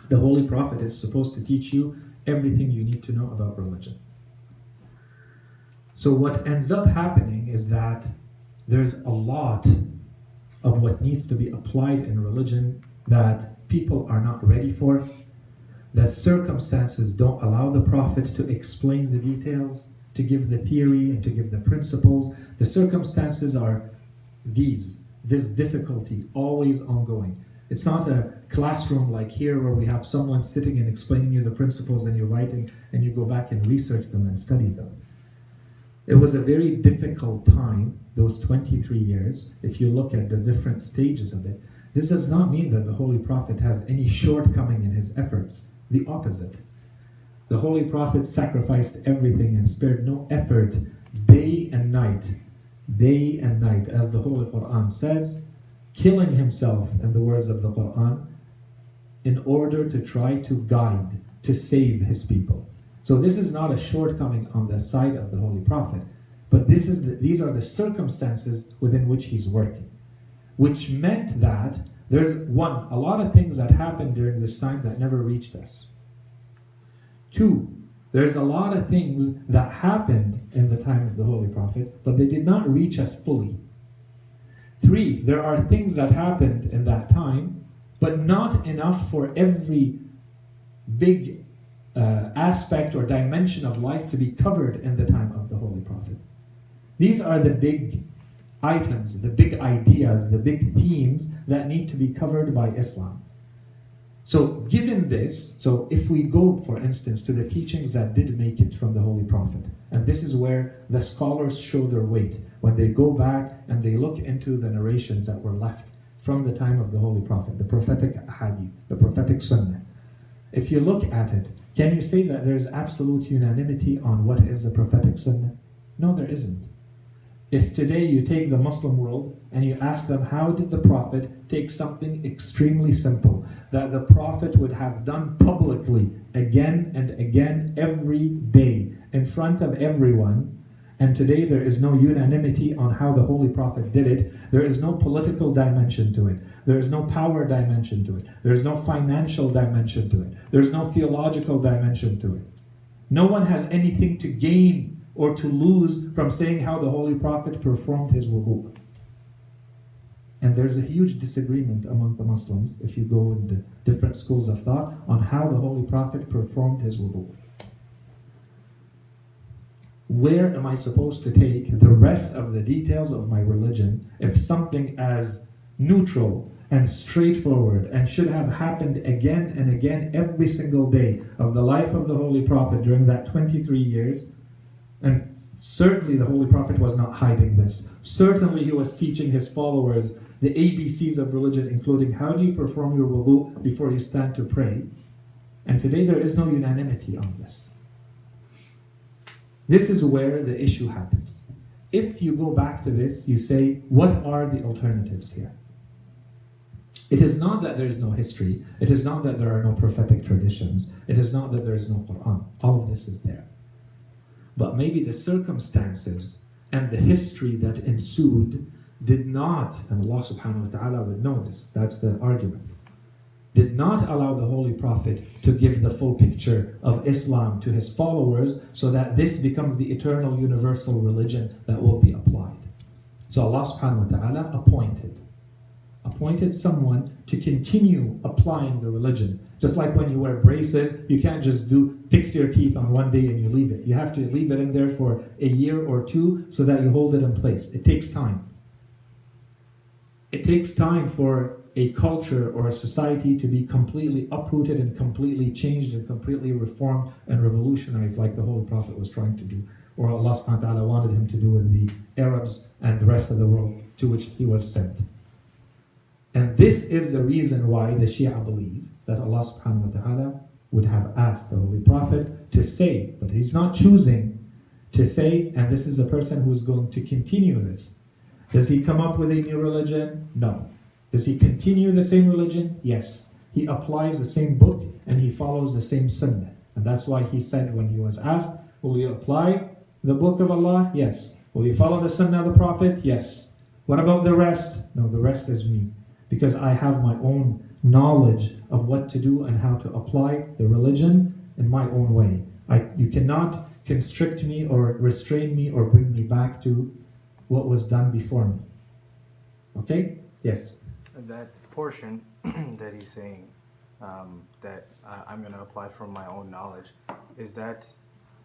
the Holy Prophet is supposed to teach you everything you need to know about religion. So what ends up happening is that there's a lot of what needs to be applied in religion that people are not ready for, that circumstances don't allow the Prophet to explain the details, to give the theory and to give the principles. The circumstances are this difficulty always ongoing. It's not a classroom like here where we have someone sitting and explaining you the principles and you're writing and you go back and research them and study them. It was a very difficult time, those 23 years, if you look at the different stages of it. This does not mean that the Holy Prophet has any shortcoming in his efforts. The opposite. The Holy Prophet sacrificed everything and spared no effort, day and night, as the Holy Quran says, killing himself, in the words of the Quran, in order to try to guide, to save his people. So this is not a shortcoming on the side of the Holy Prophet, but these are the circumstances within which he's working, which meant that there's a lot of things that happened during this time that never reached us. 2, there's a lot of things that happened in the time of the Holy Prophet, but they did not reach us fully. 3, there are things that happened in that time, but not enough for every big aspect or dimension of life to be covered in the time of the Holy Prophet. These are the big items, the big ideas, the big themes that need to be covered by Islam. So given this, so if we go, for instance, to the teachings that did make it from the Holy Prophet, and this is where the scholars show their weight, when they go back and they look into the narrations that were left from the time of the Holy Prophet, the prophetic hadith, the prophetic sunnah. If you look at it, can you say that there's absolute unanimity on what is the prophetic sunnah? No, there isn't. If today you take the Muslim world and you ask them, how did the Prophet take something extremely simple that the Prophet would have done publicly again and again every day in front of everyone, and today there is no unanimity on how the Holy Prophet did it, there is no political dimension to it, there is no power dimension to it, there is no financial dimension to it, there is no theological dimension to it. No one has anything to gain or to lose from saying how the Holy Prophet performed his wudu. And there's a huge disagreement among the Muslims, if you go into different schools of thought, on how the Holy Prophet performed his wudu. Where am I supposed to take the rest of the details of my religion if something as neutral and straightforward and should have happened again and again every single day of the life of the Holy Prophet during that 23 years. And certainly the Holy Prophet was not hiding this. Certainly he was teaching his followers the ABCs of religion, including how do you perform your wudu before you stand to pray. And today there is no unanimity on this. This is where the issue happens. If you go back to this, you say, what are the alternatives here? It is not that there is no history. It is not that there are no prophetic traditions. It is not that there is no Quran. All of this is there. But maybe the circumstances and the history that ensued did not, and Allah subhanahu wa ta'ala would know this, that's the argument, did not allow the Holy Prophet to give the full picture of Islam to his followers so that this becomes the eternal universal religion that will be applied. So Allah subhanahu wa ta'ala appointed someone to continue applying the religion. Just like when you wear braces, you can't just fix your teeth on one day and you leave it. You have to leave it in there for a year or two so that you hold it in place. It takes time. It takes time for a culture or a society to be completely uprooted and completely changed and completely reformed and revolutionized like the Holy Prophet was trying to do, or Allah subhanahu wa ta'ala wanted him to do with the Arabs and the rest of the world to which he was sent. And this is the reason why the Shia believe that Allah subhanahu wa ta'ala would have asked the Holy Prophet to say, but he's not choosing to say, and this is a person who's going to continue this. Does he come up with a new religion? No. Does he continue the same religion? Yes. He applies the same book and he follows the same sunnah. And that's why he said when he was asked, will you apply the book of Allah? Yes. Will you follow the sunnah of the Prophet? Yes. What about the rest? No, the rest is me. Because I have my own knowledge of what to do and how to apply the religion in my own way. You cannot constrict me or restrain me or bring me back to what was done before me. Okay? Yes? That portion that he's saying that I'm going to apply from my own knowledge, is that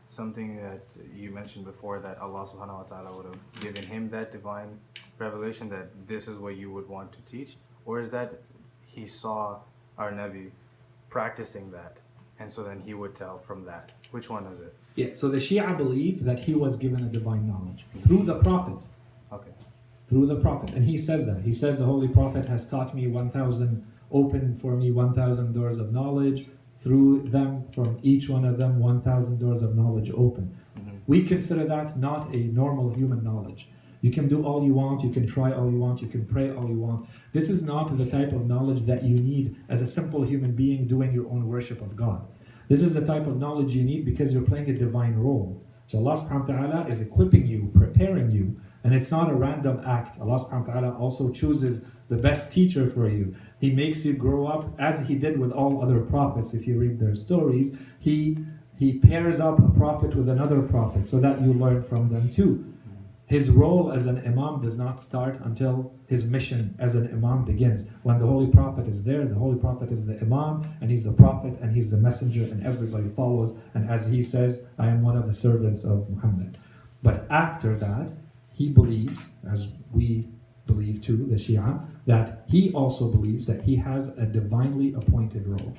something that you mentioned before, that Allah subhanahu wa ta'ala would have given him that divine revelation that this is what you would want to teach? Or is that he saw our Nabi practicing that, and so then he would tell from that? Which one is it? Yeah, so the Shia believe that he was given a divine knowledge through the Prophet. Okay. Through the Prophet. And he says that. He says the Holy Prophet has taught me 1,000, opened for me 1,000 doors of knowledge. Through them, from each one of them, 1,000 doors of knowledge open. Mm-hmm. We consider that not a normal human knowledge. You can do all you want, you can try all you want, you can pray all you want. This is not the type of knowledge that you need as a simple human being doing your own worship of God. This is the type of knowledge you need because you're playing a divine role. So Allah subhanahu wa ta'ala is equipping you, preparing you, and it's not a random act. Allah subhanahu wa ta'ala also chooses the best teacher for you. He makes you grow up as he did with all other prophets. If you read their stories, he pairs up a prophet with another prophet so that you learn from them too. His role as an imam does not start until his mission as an imam begins. When the Holy Prophet is there, the Holy Prophet is the imam, and he's the prophet, and he's the messenger, and everybody follows. And as he says, I am one of the servants of Muhammad. But after that, he believes, as we believe too, the Shia, that he also believes that he has a divinely appointed role.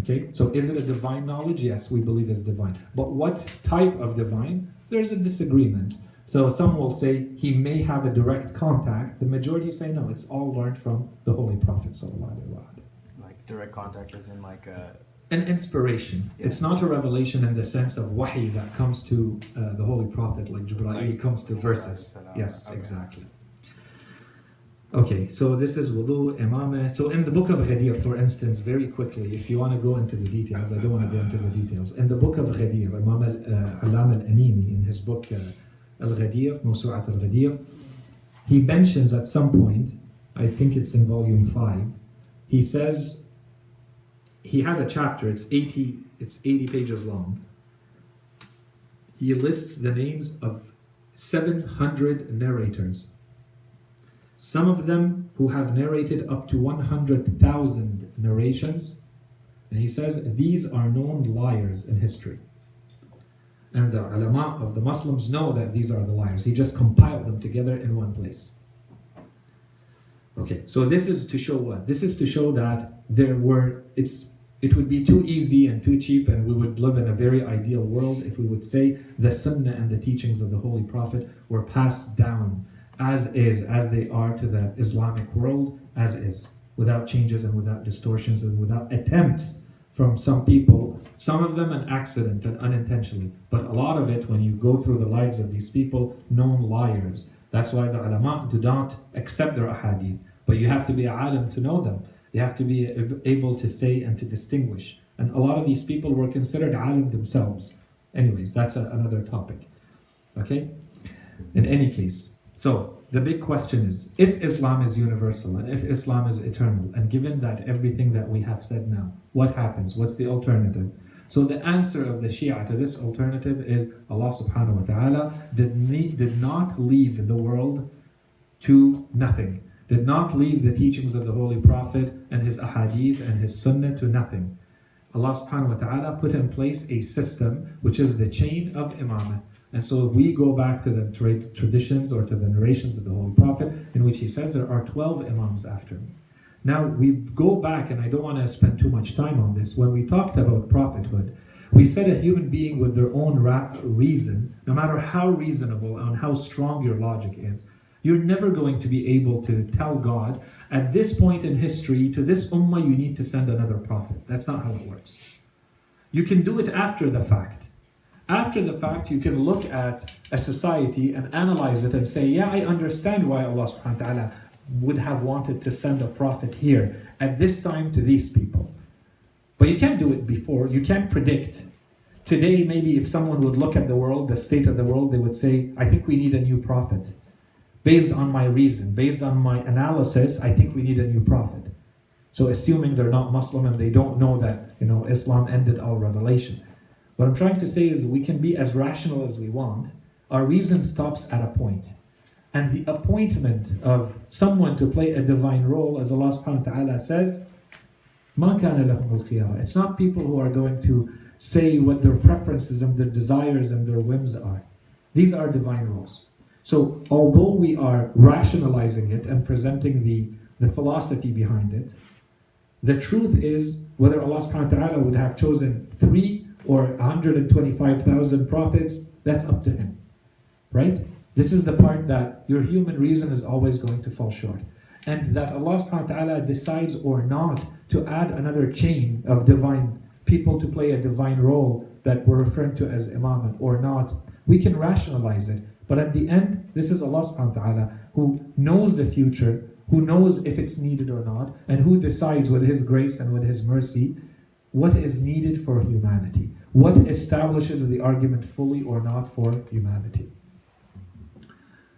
Okay, so is it a divine knowledge? Yes, we believe it's divine. But what type of divine? There's a disagreement. So some will say he may have a direct contact. The majority say no, it's all learned from the Holy Prophet sallallahu alaihi wasallam. Like direct contact is in like a... An inspiration. Yeah. It's not a revelation in the sense of wahi that comes to the Holy Prophet, like Jibreel comes to verses. Yes, okay. Exactly. Okay, so this is wudu, imameh. So in the book of Ghadir, for instance, very quickly, if you want to go into the details, I don't want to go into the details. In the book of Ghadir, Imam al-Alam al-Amini, in his book Al-Ghadir, Mawsu'at al-Ghadir, he mentions at some point, I think it's in volume 5, he says, he has a chapter, it's 80 pages long. He lists the names of 700 narrators. Some of them who have narrated up to 100,000 narrations. And he says, these are known liars in history. And the ulama of the Muslims know that these are the liars. He just compiled them together in one place. Okay, so this is to show what? This is to show that it would be too easy and too cheap, and we would live in a very ideal world if we would say the Sunnah and the teachings of the Holy Prophet were passed down as is, as they are to the Islamic world, as is, without changes and without distortions and without attempts from some people, some of them an accident and unintentionally, but a lot of it, when you go through the lives of these people, known liars. That's why the ulama do not accept their ahadith, but you have to be a alim to know them. You have to be able to say and to distinguish. And a lot of these people were considered alim themselves. Anyways, that's another topic. Okay? In any case, so the big question is, if Islam is universal and if Islam is eternal, and given that everything that we have said now, what happens? What's the alternative? So the answer of the Shia to this alternative is Allah subhanahu wa ta'ala did not leave the world to nothing. Did not leave the teachings of the Holy Prophet and his ahadith and his sunnah to nothing. Allah subhanahu wa ta'ala put in place a system which is the chain of Imameh. And so we go back to the traditions or to the narrations of the Holy Prophet in which he says there are 12 Imams after me. Now we go back, and I don't want to spend too much time on this. When we talked about prophethood, we said a human being with their own reason, no matter how reasonable and how strong your logic is, you're never going to be able to tell God, at this point in history, to this ummah you need to send another prophet. That's not how it works. You can do it after the fact. After the fact, you can look at a society and analyze it and say, yeah, I understand why Allah subhanahu wa ta'ala would have wanted to send a prophet here at this time to these people. But you can't do it before. You can't predict. Today, maybe if someone would look at the world, the state of the world, they would say, I think we need a new prophet. Based on my reason, based on my analysis, I think we need a new prophet. So assuming they're not Muslim and they don't know that, Islam ended all revelation. What I'm trying to say is we can be as rational as we want. Our reason stops at a point. And the appointment of someone to play a divine role, as Allah subhanahu wa ta'ala says, مَا كَانَ لَهُمُ الْخِيَارَةُ. It's not people who are going to say what their preferences and their desires and their whims are. These are divine roles. So although we are rationalizing it and presenting the philosophy behind it, the truth is whether Allah subhanahu wa ta'ala would have chosen 3 or 125,000 prophets, that's up to Him. Right? This is the part that your human reason is always going to fall short. And that Allah subhanahu wa ta'ala decides or not to add another chain of divine people to play a divine role that we're referring to as Imamah or not, we can rationalize it. But at the end, this is Allah subhanahu wa ta'ala who knows the future, who knows if it's needed or not, and who decides with His grace and with His mercy what is needed for humanity. What establishes the argument fully or not for humanity.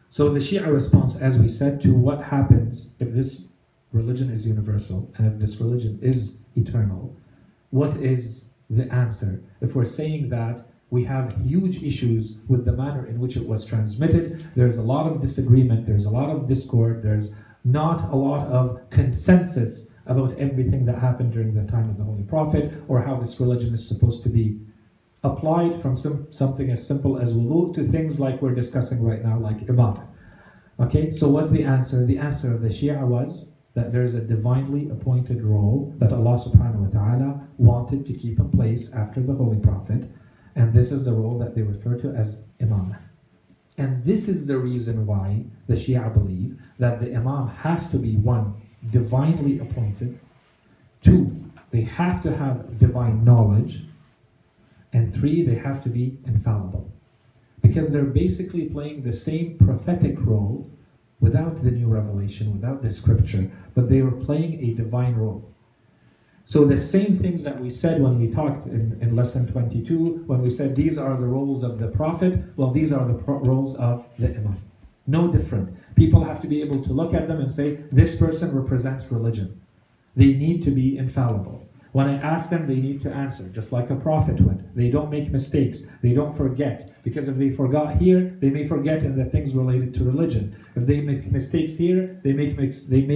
So the Shia response, as we said, to what happens if this religion is universal and if this religion is eternal, what is the answer? If we're saying that we have huge issues with the manner in which it was transmitted, there's a lot of disagreement, there's a lot of discord, there's not a lot of consensus about everything that happened during the time of the Holy Prophet, or how this religion is supposed to be applied from something as simple as wudu to things like we're discussing right now, like Imameh. Okay, so what's the answer? The answer of the Shia was that there's a divinely appointed role that Allah subhanahu wa ta'ala wanted to keep in place after the Holy Prophet, and this is the role that they refer to as Imameh. And this is the reason why the Shia believe that the Imam has to be, 1, divinely appointed, 2, they have to have divine knowledge, and 3, they have to be infallible. Because they're basically playing the same prophetic role without the new revelation, without the scripture, but they were playing a divine role. So the same things that we said when we talked in lesson 22, when we said these are the roles of the prophet, well, these are the roles of the imam. No different. People have to be able to look at them and say, this person represents religion. They need to be infallible. When I ask them, they need to answer, just like a prophet would. They don't make mistakes. They don't forget. Because if they forgot here, they may forget in the things related to religion. If they make mistakes here, they may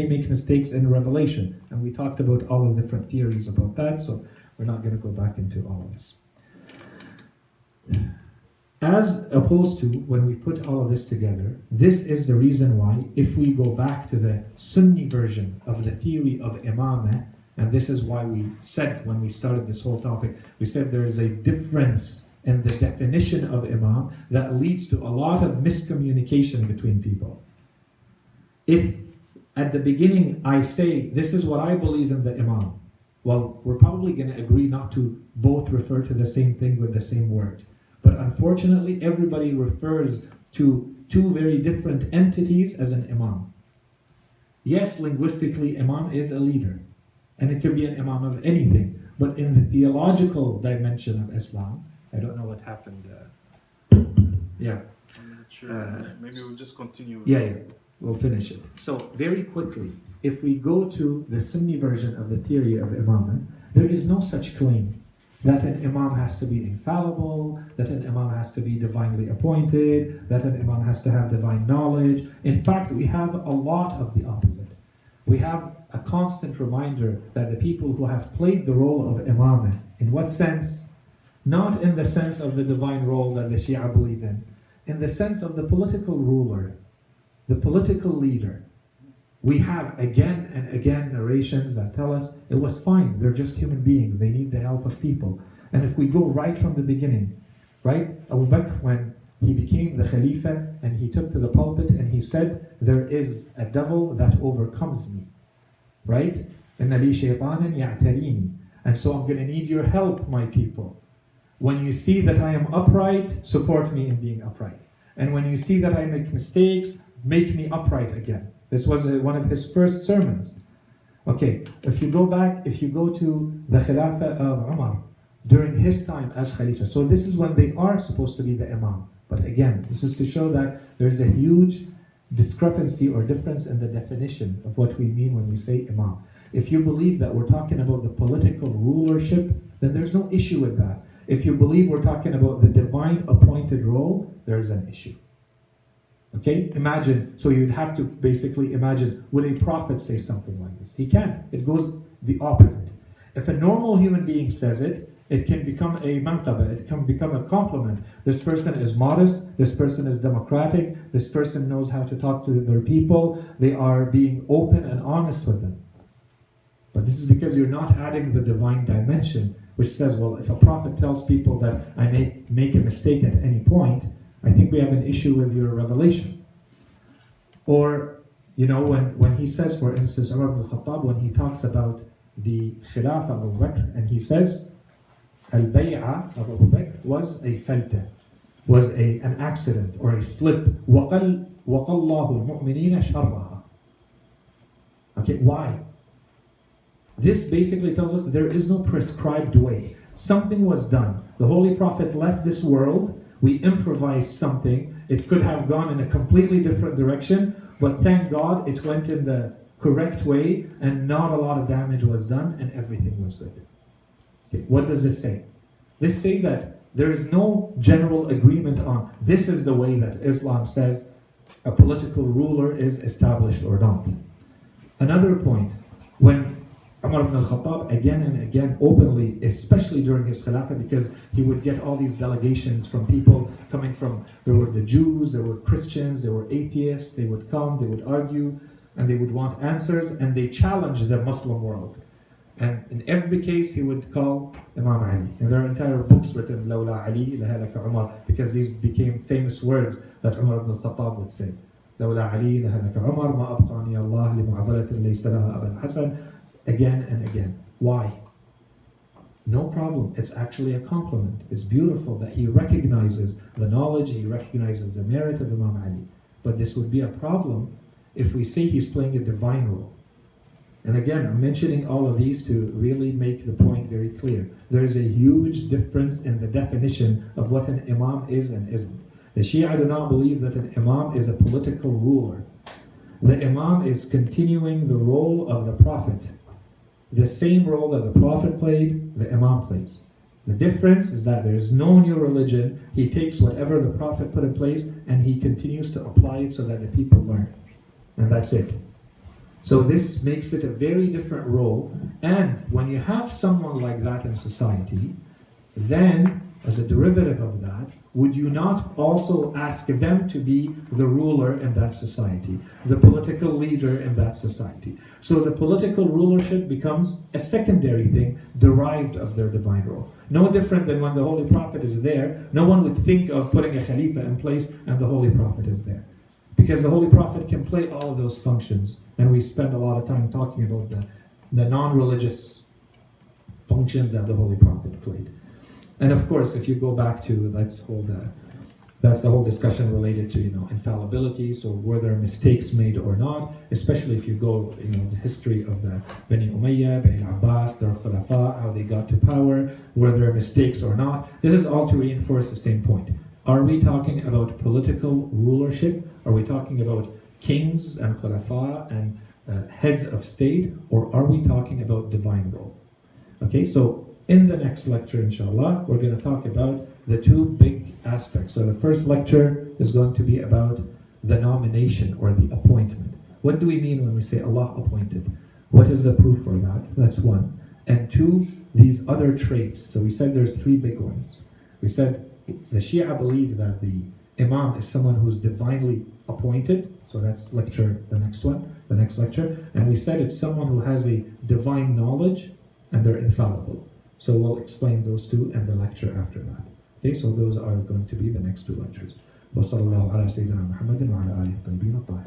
make mistakes in revelation. And we talked about all the different theories about that, so we're not going to go back into all of this. As opposed to when we put all of this together, this is the reason why, if we go back to the Sunni version of the theory of Imameh, and this is why we said when we started this whole topic, we said there is a difference in the definition of Imam that leads to a lot of miscommunication between people. If at the beginning I say, this is what I believe in the Imam, well, we're probably going to agree not to both refer to the same thing with the same word. But unfortunately, everybody refers to two very different entities as an Imam. Yes, linguistically, Imam is a leader, and it could be an Imam of anything. But in the theological dimension of Islam, I don't know what happened. Yeah. I'm not sure. Maybe we'll just continue. Yeah, we'll finish it. So, very quickly, if we go to the Sunni version of the theory of Imamah, there is no such claim that an Imam has to be infallible, that an Imam has to be divinely appointed, that an Imam has to have divine knowledge. In fact, we have a lot of the opposite. We have a constant reminder that the people who have played the role of Imamah, in what sense? Not in the sense of the divine role that the Shia believe in the sense of the political ruler, the political leader. We have again and again narrations that tell us it was fine, they're just human beings, they need the help of people. And if we go right from the beginning, right? Abu Bakr, when he became the Khalifa and he took to the pulpit and he said, there is a devil that overcomes me, right? إِنَّ لِي شَيْطَانًا يَعْتَرِينِي. And so I'm going to need your help, my people. When you see that I am upright, support me in being upright. And when you see that I make mistakes, make me upright again. This was one of his first sermons. Okay, if you go to the Khilafah of Umar, during his time as Khalifa, so this is when they are supposed to be the Imam. But again, this is to show that there's a huge discrepancy or difference in the definition of what we mean when we say Imam. If you believe that we're talking about the political rulership, then there's no issue with that. If you believe we're talking about the divine appointed role, there's an issue. Okay, imagine, so you'd have to basically imagine, would a prophet say something like this? He can't. It goes the opposite. If a normal human being says it, it can become a manqaba, it can become a compliment. This person is modest, this person is democratic, this person knows how to talk to their people, they are being open and honest with them. But this is because you're not adding the divine dimension, which says, well, if a prophet tells people that I may make a mistake at any point, I think we have an issue with your revelation. Or, when he says, for instance, Umar ibn al-Khattab, when he talks about the Khilafah of Abu Bakr, and he says, Al-Bay'ah of Abu Bakr was a falta, was an accident or a slip. وَقَلَّهُ الْمُؤْمِنِينَ شَرَّهَا. Okay, why? This basically tells us there is no prescribed way. Something was done. The Holy Prophet left this world. We improvised something. It could have gone in a completely different direction, but thank God it went in the correct way and not a lot of damage was done and everything was good. Okay, what does this say? This say that there is no general agreement on this is the way that Islam says a political ruler is established or not. Another point, when Umar ibn al-Khattab again and again openly, especially during his Khilafah, because he would get all these delegations from people coming from, there were the Jews, there were Christians, there were atheists, they would come, they would argue, and they would want answers, and they challenged the Muslim world. And in every case, he would call Imam Ali. And there are entire books written, لَوْلَا عَلِي لَهَلَكَ عُمَرْ, because these became famous words that Umar ibn al-Khattab would say. لَوْلَا عَلِي لَهَلَكَ عُمَرْ مَا أَبْقَانِيَ اللَّهِ لِمُعَضَلَةٍ لَيْسَ لَهَا أَبًا حَسَنٍ. Again and again. Why? No problem. It's actually a compliment. It's beautiful that he recognizes the knowledge, he recognizes the merit of Imam Ali. But this would be a problem if we say he's playing a divine role. And again, I'm mentioning all of these to really make the point very clear. There is a huge difference in the definition of what an imam is and isn't. The Shia do not believe that an imam is a political ruler. The imam is continuing the role of the prophet. The same role that the prophet played, the imam plays. The difference is that there is no new religion. He takes whatever the prophet put in place and he continues to apply it so that the people learn. And that's it. So this makes it a very different role. And when you have someone like that in society, then as a derivative of that, would you not also ask them to be the ruler in that society, the political leader in that society? So the political rulership becomes a secondary thing derived of their divine role. No different than when the Holy Prophet is there, no one would think of putting a Khalifa in place and the Holy Prophet is there. Because the Holy Prophet can play all of those functions, and we spend a lot of time talking about the non-religious functions that the Holy Prophet played. And of course, if you go back to, that's the whole discussion related to, infallibility. So were there mistakes made or not? Especially if you go, the history of the Bani Umayyah, Bani Abbas, their Khulafa, how they got to power, were there mistakes or not? This is all to reinforce the same point. Are we talking about political rulership? Are we talking about kings and Khulafa and heads of state? Or are we talking about divine role? Okay, so in the next lecture, inshallah, we're going to talk about the two big aspects. So the first lecture is going to be about the nomination or the appointment. What do we mean when we say Allah appointed? What is the proof for that? That's one. And two, these other traits. So we said there's three big ones. We said the Shia believe that the Imam is someone who's divinely appointed. So that's lecture, the next lecture. And we said it's someone who has a divine knowledge and they're infallible. So we'll explain those two and the lecture after that. Okay, so those are going to be the next two lectures. وصلى الله على سيدنا محمد وعلى آله الطيبين الطاهرين.